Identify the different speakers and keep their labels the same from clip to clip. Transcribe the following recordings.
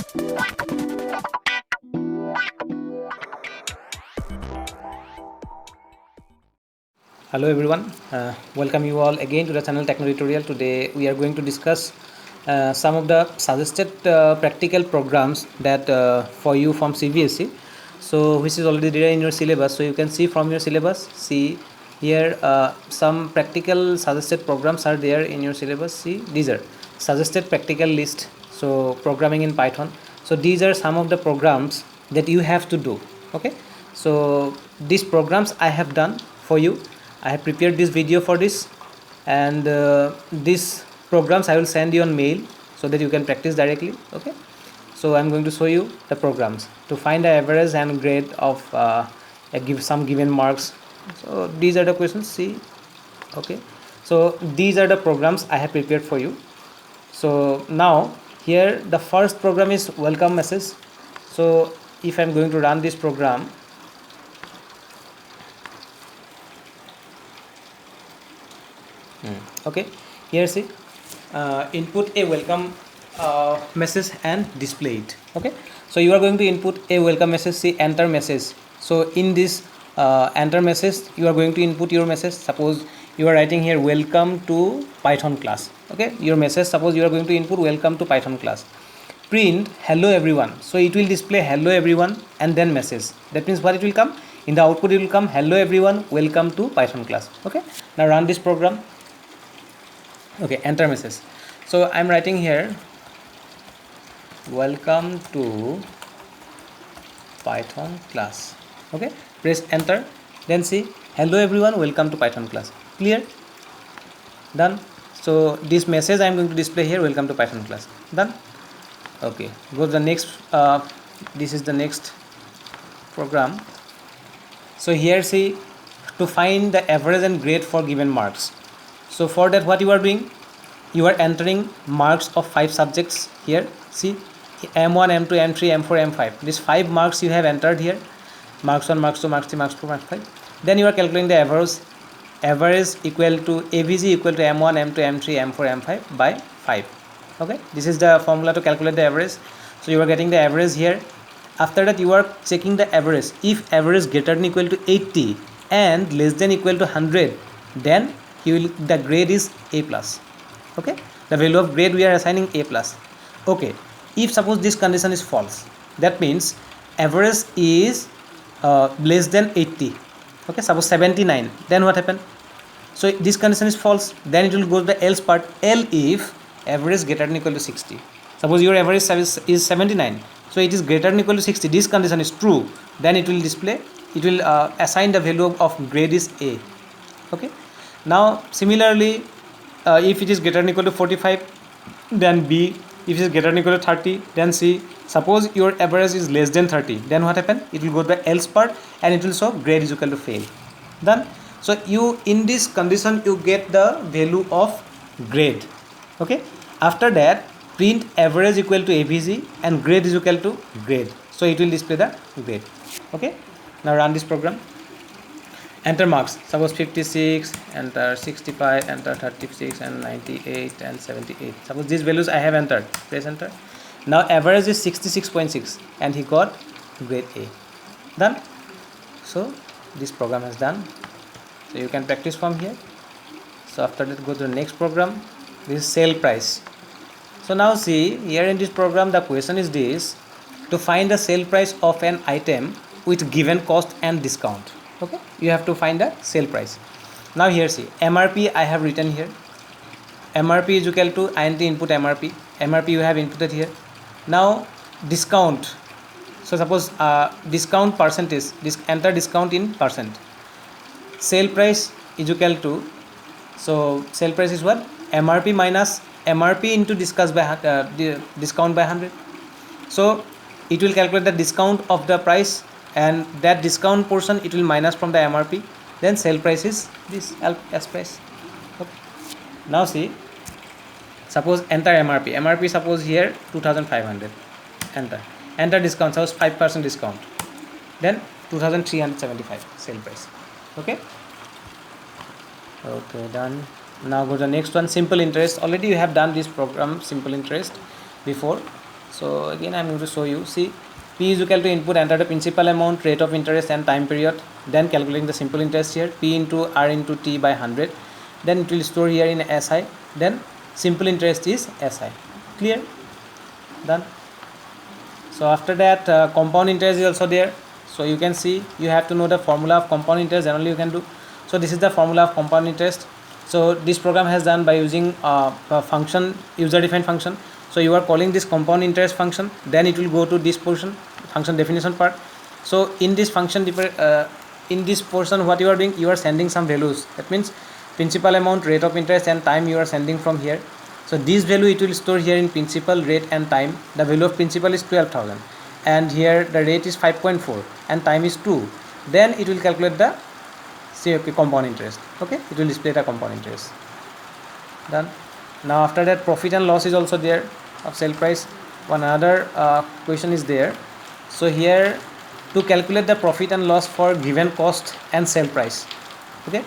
Speaker 1: Hello everyone, welcome you all again to the channel Techno Tutorial. Today we are going to discuss some of the suggested practical programs that for you from CBSE. So which is already there in your syllabus. So you can see from your syllabus, see here some practical suggested programs are there in your syllabus. See, these are suggested practical list. So programming in Python. So these are some of the programs that you have to do. Okay, so these programs I have done for you. I have prepared this video for this, and these programs I will send you on mail so that you can practice directly. Okay, so I'm going to show you the programs to find the average and grade of give some given marks. So these are the questions. See, okay, so these are the programs I have prepared for you. So now here the first program is welcome message. So if I'm going to run this program, okay, here see, input a welcome message and display it. Okay, so you are going to input a welcome message. See, enter message. So in this enter message, you are going to input your message. Suppose you are writing here welcome to Python class. Okay, your message, suppose you are going to input welcome to Python class. Print hello everyone. So it will display hello everyone and then message. That means what it will come in the output, it will come hello everyone, welcome to Python class. Okay, now run this program. Okay, enter message. So I'm writing here welcome to Python class. Okay, press enter, then see hello everyone, welcome to Python class. Clear? Done. So this message I'm going to display here, welcome to Python class. Done. Okay, go to the next. This is the next program. So here see, to find the average and grade for given marks. So for that, what you are doing, you are entering marks of 5 subjects here. See, M1, M2, M3, M4, M5. These 5 marks you have entered here. Marks 1, marks 2, marks 3, marks 4, marks 5. Then you are calculating the average. Average equal to AVG equal to M1, M2, M3, M4, M5 by 5. Okay, this is the formula to calculate the average. So you are getting the average here. After that, you are checking the average. If average greater than equal to 80 and less than equal to 100, then the grade is A plus. Okay, the value of grade we are assigning A plus. Okay, if suppose this condition is false, that means average is less than 80. Okay, suppose 79, then what happened? So this condition is false, then it will go to the else part. L if average greater than equal to 60. Suppose your average is 79, so it is greater than equal to 60. This condition is true, then it will display, it will assign the value of grade is A. Okay, now similarly, if it is greater than equal to 45, then B. If it is greater than equal to 30, then C. Suppose your average is less than 30, then what happen? It will go to the else part and it will show grade is equal to fail. Done. So you, in this condition, you get the value of grade. Okay, after that, print average equal to AVG and grade is equal to grade. So it will display the grade. Okay, now run this program. Enter marks. Suppose 56, enter 65, enter 36 and 98 and 78. Suppose these values I have entered. Press enter. Now average is 66.6 and he got grade A. Done. So this program is done. So you can practice from here. So after that, go to the next program. This is sale price. So now see, here in this program the question is this: to find the sale price of an item with given cost and discount. Okay, you have to find the sale price. Now here see, MRP I have written here. MRP is equal to int input MRP. MRP you have inputted here. Now discount. So suppose discount percentage. Enter discount in percent. Sale price is equal to, so sale price is what? MRP minus MRP into discussed by discount by 100. So it will calculate the discount of the price, and that discount portion it will minus from the MRP. Then sale price is this S price. Okay. Now see, suppose enter MRP. MRP suppose here 2500. Enter discount, suppose 5% discount. Then 2375 sale price. Okay. Okay, done. Now go to the next one, simple interest. Already you have done this program simple interest before. So again I am going to show you. See, P is equal to input, enter the principal amount, rate of interest and time period, then calculating the simple interest here, P into R into T by 100, then it will store here in SI, then simple interest is SI. Clear? Done. So after that compound interest is also there. So you can see you have to know the formula of compound interest, then only you can do. So this is the formula of compound interest. So this program has done by using a function, user defined function. So you are calling this compound interest function, then it will go to this portion, function definition part. So in this function in this portion what you are doing, you are sending some values. That means principal amount, rate of interest and time you are sending from here. So this value it will store here in principal, rate and time. The value of principal is 12,000 and here the rate is 5.4 and time is 2. Then it will calculate the compound interest. Okay, it will display the compound interest. Done. Now after that profit and loss is also there of sale price. One other question is there. So here to calculate the profit and loss for given cost and sale price. Okay,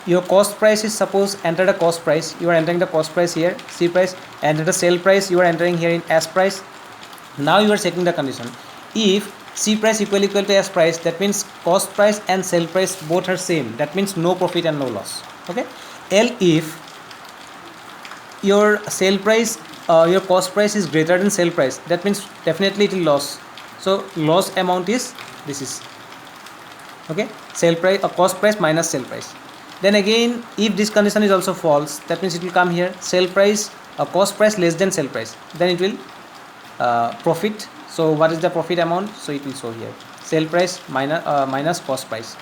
Speaker 1: your cost price is, suppose enter the cost price, you are entering the cost price here, C price, enter the sale price, you are entering here in S price. Now you are checking the condition. If C price equal to S price, that means cost price and sale price both are same, that means no profit and no loss. Okay, L if your sale price your cost price is greater than sale price, that means definitely it will loss. So loss amount is this is okay, sale price or cost price minus sale price. Then again if this condition is also false, that means it will come here sale price cost price less than sale price, then it will profit. So what is the profit amount? So it will show here sale price minus cost price,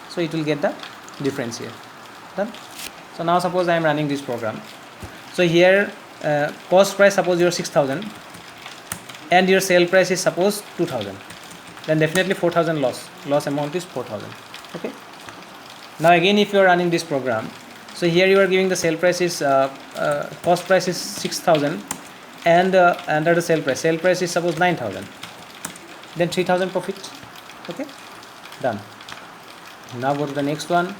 Speaker 1: so it will get the difference here. Done. So now suppose I am running this program. So here cost price suppose your 6,000 and your sale price is suppose 2,000, then definitely 4,000 loss amount is 4,000. Okay, now again if you are running this program, so here you are giving the sale price is cost price is 6,000 and under the sale price is suppose 9,000, then 3,000 profit. Okay, done. Now go to the next one,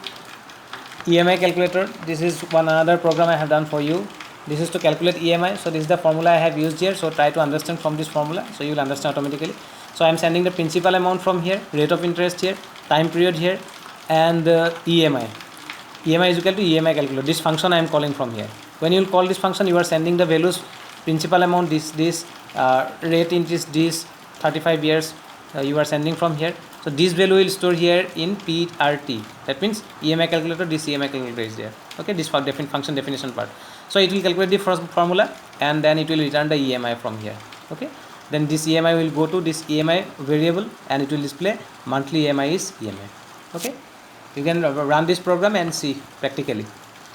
Speaker 1: EMI calculator. This is one another program I have done for you. This is to calculate EMI. So this is the formula I have used here, so try to understand from this formula, so you will understand automatically. So I am sending the principal amount from here, rate of interest here, time period here, and EMI is equal to EMI calculator. This function I am calling from here. When you will call this function, you are sending the values, principal amount this rate interest this 35 years you are sending from here. So this value will store here in PRT, that means EMI calculator, this EMI calculator is there. Okay, this for function definition part. So it will calculate the first formula and then it will return the EMI from here. Okay, then this EMI will go to this EMI variable and it will display monthly EMI is EMI. Okay, you can run this program and see practically.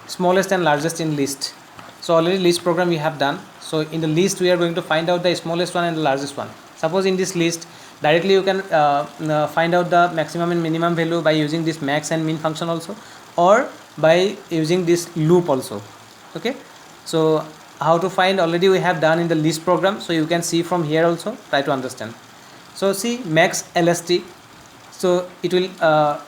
Speaker 1: Smallest and largest in list. So already list program we have done. So in the list we are going to find out the smallest one and the largest one. Suppose in this list directly you can find out the maximum and minimum value by using this max and min function also, or by using this loop also. Okay, so how to find already we have done in the list program, so you can see from here also, try to understand. So see max LST, so it will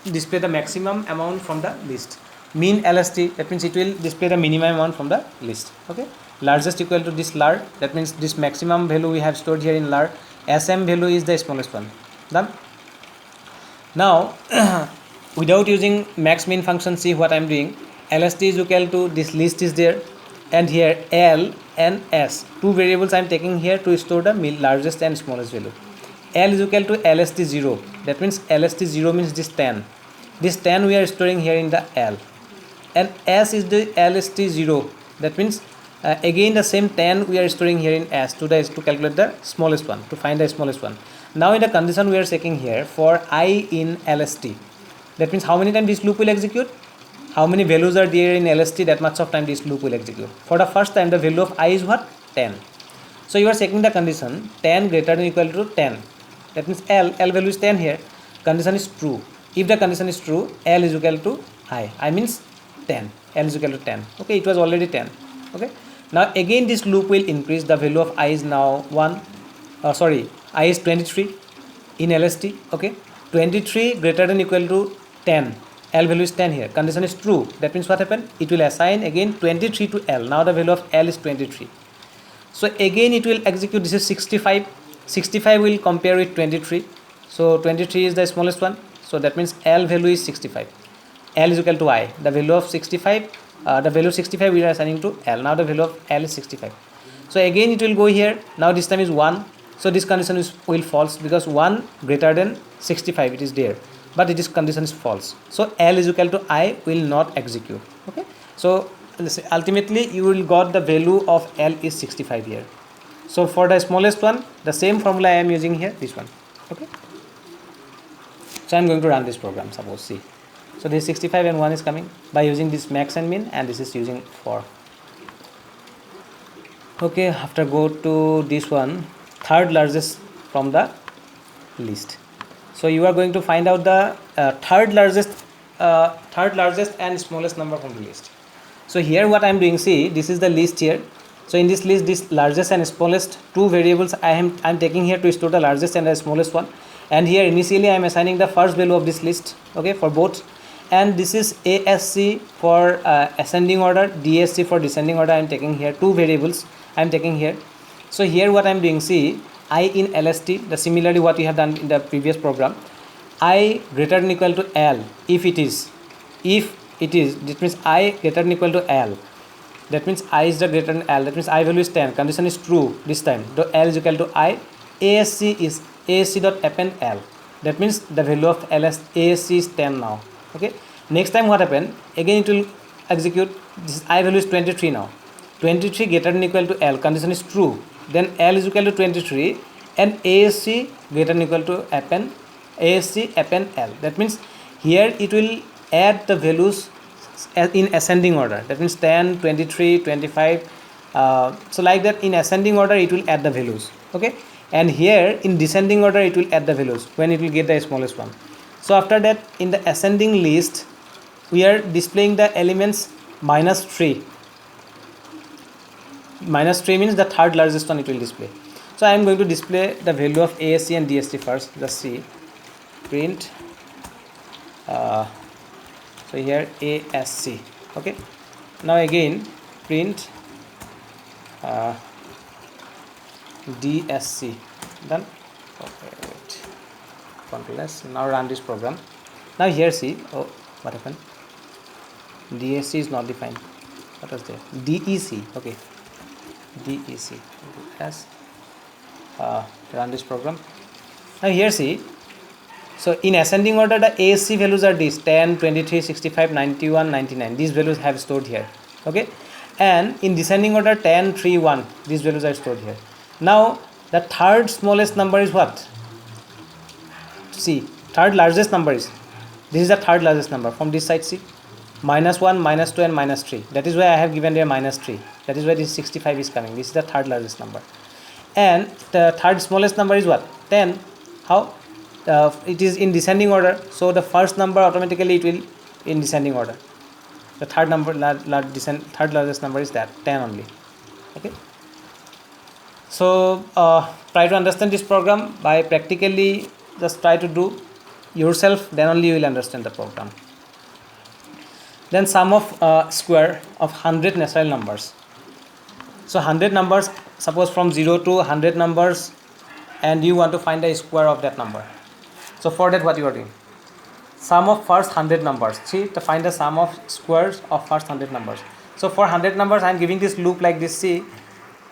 Speaker 1: display the maximum amount from the list. Min LST, that means it will display the minimum amount from the list. Okay, largest equal to this lar, that means this maximum value we have stored here in lar. SM value is the smallest one. Done. Now without using max min function, see what I am doing. LST is equal to this list is there, and here L and S, two variables I am taking here to store the largest and smallest value. L is equal to LST 0, that means LST 0 means this 10. This 10 we are storing here in the L, and S is the LST 0, that means again the same 10 we are storing here in S to calculate the smallest one, to find the smallest one. Now in the condition we are checking here for I in LST, that means how many times this loop will execute, how many values are there in LST, that much of time this loop will execute. For the first time the value of I is what? 10. So you are checking the condition 10 greater than or equal to 10, that means L value is 10 here, condition is true. If the condition is true, L is equal to I means 10, L is equal to 10. Okay, it was already 10. Okay, now again this loop will increase, the value of I is now I is 23 in LST. Okay, 23 greater than or equal to 10, L value is 10 here, condition is true, that means what happened, it will assign again 23 to L. Now the value of L is 23. So again it will execute. This is 65. 65 will compare with 23. So 23 is the smallest one. So that means L value is 65. L is equal to I. The value of 65, the value of 65 we are assigning to L. Now the value of L is 65. So again it will go here. Now this time is 1. So this condition will false because 1 greater than 65 it is there. But this condition is false. So L is equal to I will not execute. Okay. So ultimately you will got the value of L is 65 here. So for the smallest one, the same formula I am using here, this one. Okay. So I am going to run this program. Suppose see. So this 65 and 1 is coming by using this max and min, and this is using for. Okay, after go to this one, third largest from the list. So you are going to find out the third largest and smallest number from the list. So here what I am doing, see, this is the list here. So in this list, this largest and smallest two variables I am taking here to store the largest and the smallest one. And here initially I am assigning the first value of this list, okay, for both. And this is ASC for ascending order, DSC for descending order. I am taking here two variables I am taking here. So here what I am doing, see, I in LST, the similarly what we have done in the previous program, I greater than equal to L if it is, that means I greater than equal to L, that means I is the greater than L, that means I value is 10, condition is true this time, the L is equal to I, ASC is ASC dot append L, that means the value of ASC is 10 now. Okay, next time what happen, again it will execute, this I value is 23 now, 23 greater than equal to L, condition is true, then L is equal to 23 and ASC greater than equal to append ASC append L, that means here it will add the values in ascending order, that means 10, 23, 25, so like that in ascending order it will add the values. Okay, and here in descending order it will add the values when it will get the smallest one. So after that in the ascending list we are displaying the elements -3. -3 means the third largest one it will display. So I am going to display the value of ASC and DSC first. Just see, print, so here ASC. Okay, now again print DSC, done. Okay, wait, Control S. Now run this program. Now here see, oh, what happened, DSC is not defined. What was there? DEC. Okay, DEC. Yes, run this program. Now here see, so in ascending order the ASC values are these 10, 23, 65, 91, 99. These values have stored here. Okay, and in descending order 10, 3, 1. These values are stored here. Now the third smallest number is what? See, third largest number is, this is the third largest number from this side. See, -1, -2 and -3. That is why I have given there -3. That is why this 65 is coming. This is the third largest number. And the third smallest number is what? 10. How? It is in descending order. So the first number automatically it will in descending order. The third number, third largest number is that 10 only. Okay. So try to understand this program by practically just try to do yourself. Then only you will understand the program. Then sum of square of 100 natural numbers. So 100 numbers, suppose from 0 to 100 numbers, and you want to find the square of that number. So for that what you are doing? Sum of first 100 numbers. See, to find the sum of squares of first 100 numbers. So for 100 numbers I am giving this loop like this. See,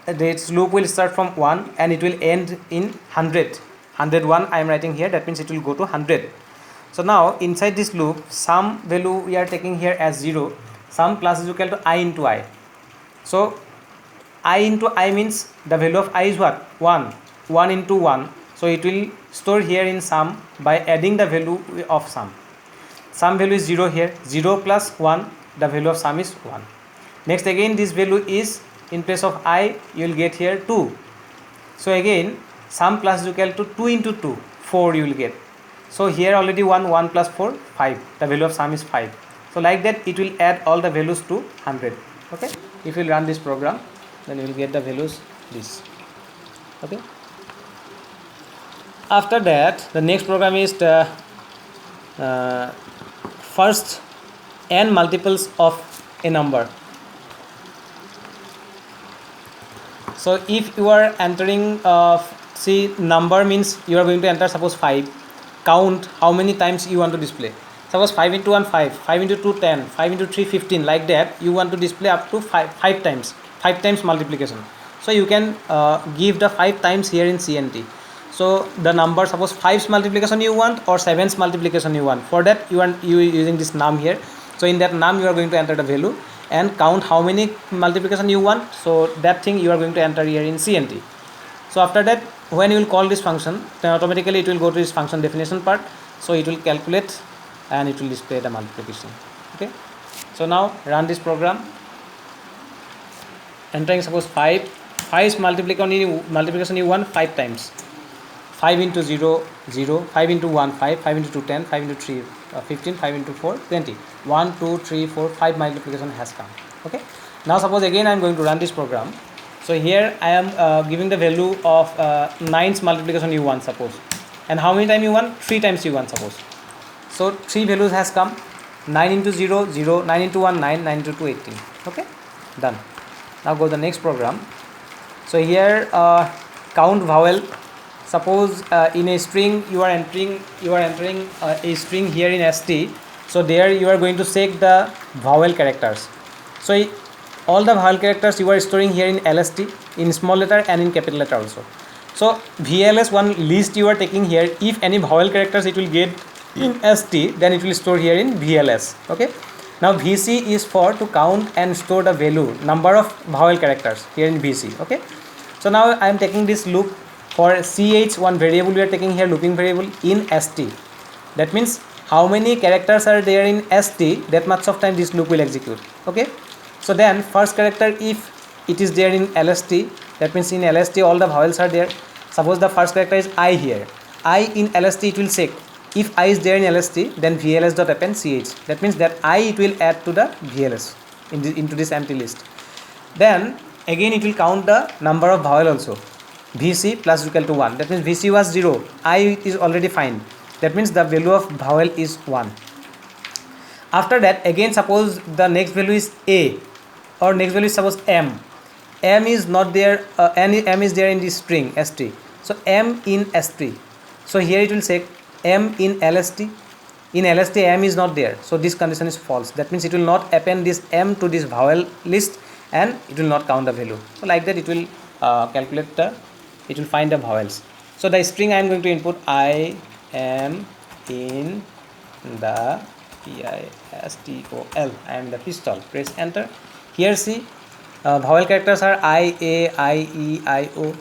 Speaker 1: this loop will start from 1 and it will end in 100. 101 I am writing here, that means it will go to 100. So now inside this loop, sum value we are taking here as 0. Sum plus is equal to I into I. So I into I means the value of I is what? 1. 1 into 1. So it will store here in sum by adding the value of sum. Sum value is 0 here. 0 plus 1, the value of sum is 1. Next again this value is, in place of I you will get here 2. So again sum plus is equal to 2 into 2, 4 you will get. So here already 1 plus 4, 5. The value of sum is 5. So like that it will add all the values to 100. Okay. If you will run this program, then you will get the values this. Okay. After that the next program is the first n multiples of a number. So if you are entering see number means you are going to enter suppose 5, count how many times you want to display. Suppose 5 into 1 5, 5 into 2 10, 5 into 3 15, like that you want to display up to 5 times, 5 times multiplication. So you can give the 5 times here in CNT. So the number suppose 5's multiplication you want or 7's multiplication you want. For that you are using this num here. So in that num you are going to enter the value and count how many multiplication you want. So that thing you are going to enter here in CNT. So after that, when you will call this function, then automatically it will go to this function definition part. So it will calculate and it will display the multiplication. Okay. So now run this program. Entering suppose 5's multiplication you want 5 times. 5 into 0 0, 5 into 1 5, 5 into 2 10, 5 into 3 15, 5 into 4 20, 1 2 3 4 5 multiplication has come. Okay. Now suppose again I am going to run this program. So here I am giving the value of 9's multiplication you want suppose, and how many times you want? 3 times you want suppose. So 3 values has come. 9 into 0 0, 9 into 1 9, 9 into 2 18. Okay, done. Now go to the next program. So here count vowel. Suppose in a string you are entering a string here in ST. So there you are going to check the vowel characters. So all the vowel characters you are storing here in LST, in small letter and in capital letter also. So VLS one list you are taking here. If any vowel characters it will get in ST, then it will store here in VLS. Okay. Now VC is for to count and store the value, number of vowel characters here in VC. Okay. So now I am taking this loop. For CH, one variable we are taking here, looping variable in ST. That means how many characters are there in ST, that much of time this loop will execute. Okay. So then first character, if it is there in LST, that means in LST all the vowels are there. Suppose the first character is I here. I in LST it will check. If I is there in LST, then VLS dot append CH. That means that I it will add to the VLS into this empty list. Then again it will count the number of vowel also. VC plus equal to 1. That means VC was 0. I is already fine. That means the value of vowel is 1. After that, again suppose the next value is A, or next value is suppose M. M is not there, M is there in this string ST. So M in ST. So here it will say M in LST. In LST M is not there. So this condition is false. That means it will not append this M to this vowel list and it will not count the value. So like that it will calculate it will find the vowels. So the string I am going to input I am in the PISTOL. I am the pistol. Press enter. Here see vowel characters are I, A, I, E, I, O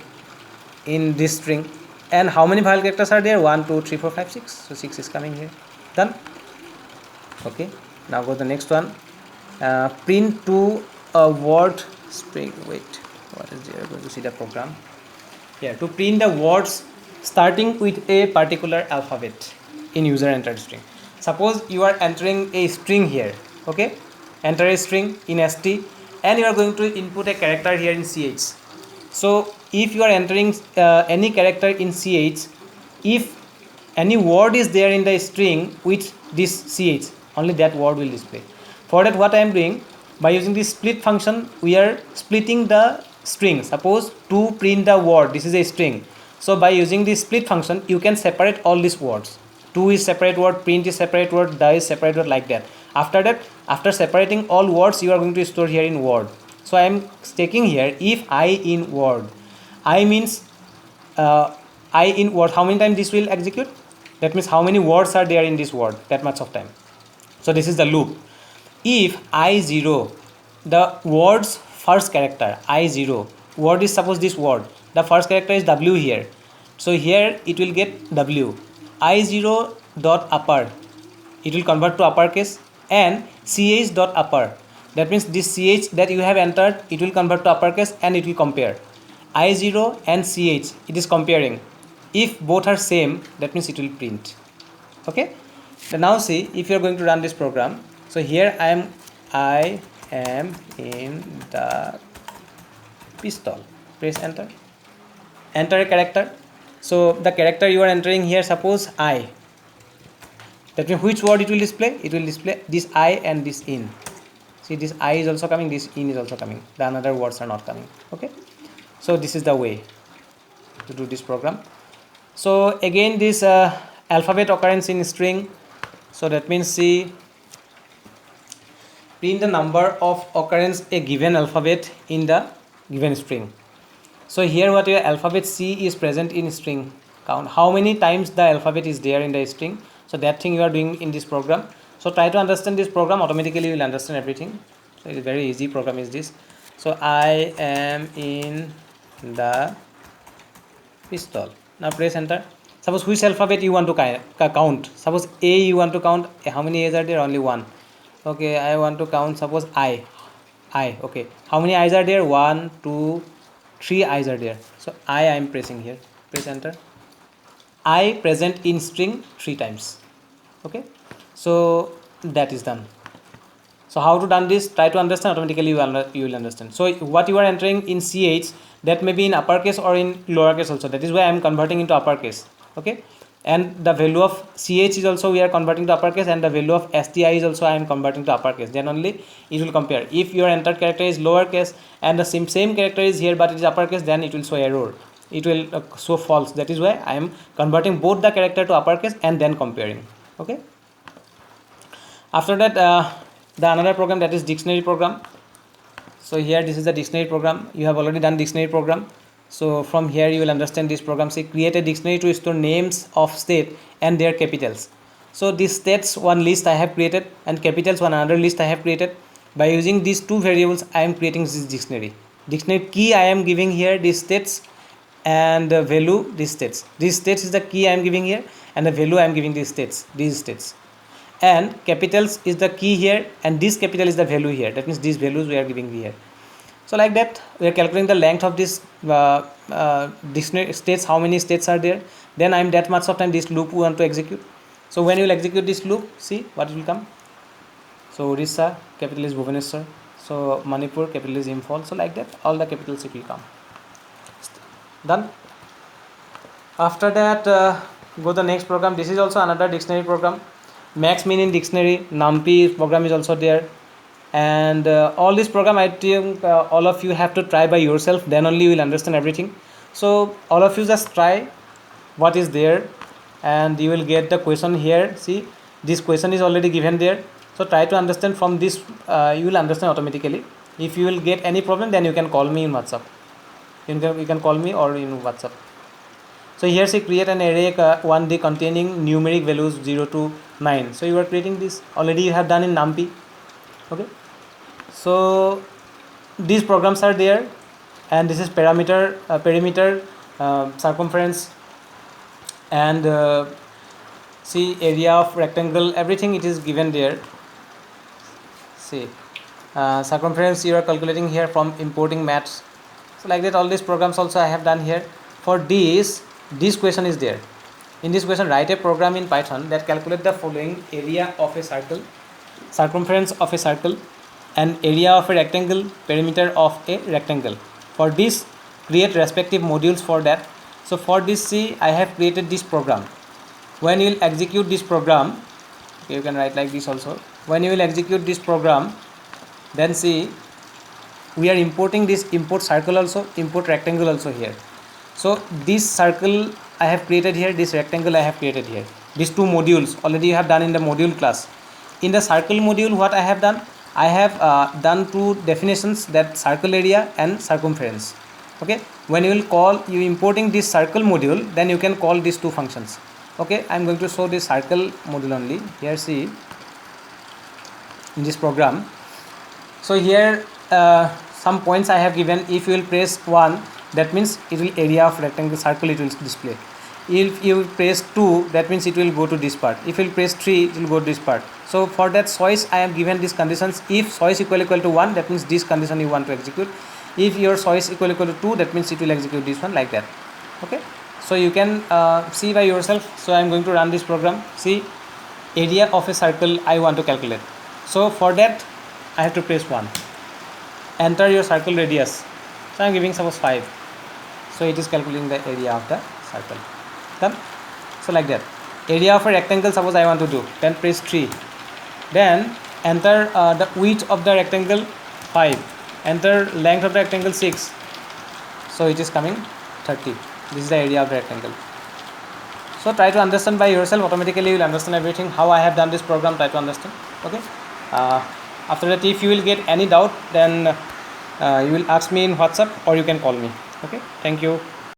Speaker 1: in this string. And how many vowel characters are there? 1, 2, 3, 4, 5, 6. So 6 is coming here. Done. Okay. Now go to the next one. Print to a word string. Wait. What is there? Going to see the program. Here to print the words starting with a particular alphabet in user entered string. Suppose you are entering a string here. Okay. Enter a string in ST and you are going to input a character here in CH. So if you are entering any character in CH, if any word is there in the string with this CH, only that word will display. For that, what I am doing, by using this split function, we are splitting the string. Suppose to print the word, this is a string. So by using this split function, you can separate all these words. To is separate word, print is separate word, die is separate word, like that. After that, after separating all words, you are going to store here in word. So I am taking here if I in word. I means I in word. How many times this will execute? That means how many words are there in this word, that much of time. So this is the loop. If I0, the word's first character, I0, word is suppose this word. The first character is W here. So here it will get W. I0 dot upper, it will convert to uppercase, and CH dot upper. That means this CH that you have entered, it will convert to uppercase and it will compare. I0 and CH, it is comparing. If both are same, that means it will print. Okay. So now see, if you are going to run this program. So here I am in the pistol. Press enter. Enter a character. So the character you are entering here, suppose I. That means which word it will display? It will display this I and this in. See, this I is also coming, this in is also coming. The another words are not coming. Okay. So this is the way to do this program. So again, this alphabet occurrence in string. So that means see, print the number of occurrence a given alphabet in the given string. So here what your alphabet C is present in string, count how many times the alphabet is there in the string. So that thing you are doing in this program. So try to understand this program, automatically you will understand everything. So it is very easy program is this. So I am in the pistol. Now press enter. Suppose which alphabet you want to count. Suppose A you want to count. How many A's are there? Only one. Okay, I want to count, suppose I. Okay, how many I's are there? 1 2 3 I's are there. So I am pressing here, press enter. I present in string 3 times. Okay, so that is done. So how to done this? Try to understand, automatically you will understand. So what you are entering in CH, that may be in uppercase or in lowercase also. That is why I am converting into uppercase. Okay, and the value of CH is also we are converting to uppercase, and the value of STI is also I am converting to uppercase. Then only it will compare. If your entered character is lowercase and the same character is here but it is uppercase, then it will show error. It will show false. That is why I am converting both the character to uppercase and then comparing. Okay. After that, the another program, that is dictionary program. So here this is the dictionary program. You have already done dictionary program. So from here you will understand this program. Say create a dictionary to store names of state and their capitals. So this states one list I have created and capitals one another list I have created. By using these two variables I am creating this dictionary. Dictionary key I am giving here these states, and the value these states. These states is the key I am giving here, and the value I am giving these states. And capitals is the key here, and this capital is the value here. That means these values we are giving here. So like that we are calculating the length of this dictionary states, how many states are there. Then I am that much of time this loop we want to execute. So when you will execute this loop, see what will come. So Orissa, capital is Bhubaneswar. So Manipur, capital is Imphal. So like that all the capitals it will come. Done. After that, go the next program. This is also another dictionary program. Max Min in dictionary, NumPy program is also there, and all this program I think all of you have to try by yourself, then only you will understand everything. So all of you just try what is there, and you will get the question here. See, this question is already given there. So try to understand from this, you will understand automatically. If you will get any problem, then you can call me in WhatsApp. You can call me or in WhatsApp. So here say create an array 1D containing numeric values 0 to 9. So you are creating this, already you have done in NumPy. Okay, so these programs are there, and this is perimeter, circumference, and see area of rectangle, everything it is given there. See circumference you are calculating here from importing maths. So like that all these programs also I have done here. For this question is there. In this question, write a program in Python that calculate the following: area of a circle, circumference of a circle, and area of a rectangle, perimeter of a rectangle. For this, create respective modules for that. So for this, see, I have created this program. When you will execute this program, okay, you can write like this also. When you will execute this program, then see, we are importing this import circle also, import rectangle also here. So this circle I have created here, this rectangle I have created here. These two modules already you have done in the module class. In the circle module, what I have done? I have done two definitions, that circle area and circumference. Okay, when you will call, you importing this circle module, then you can call these two functions. Okay, I am going to show this circle module only. Here see, in this program. So here some points I have given. If you will press 1, that means it will area of rectangle circle it will display. If you press 2, that means it will go to this part. If you will press 3, it will go to this part. So for that choice I am given these conditions. If choice equal to 1, that means this condition you want to execute. If your choice equal to 2, that means it will execute this one, like that. Okay, so you can see by yourself. So I am going to run this program. See, area of a circle I want to calculate. So for that I have to press 1. Enter your circle radius. So I am giving suppose 5. So it is calculating the area of the circle. Done. So like that. Area of a rectangle, suppose I want to do, then press 3. Then enter the width of the rectangle 5. Enter length of the rectangle 6. So it is coming 30. This is the area of the rectangle. So try to understand by yourself. Automatically you will understand everything. How I have done this program, try to understand. Okay. After that, if you will get any doubt, then you will ask me in WhatsApp or you can call me. Okay. Thank you.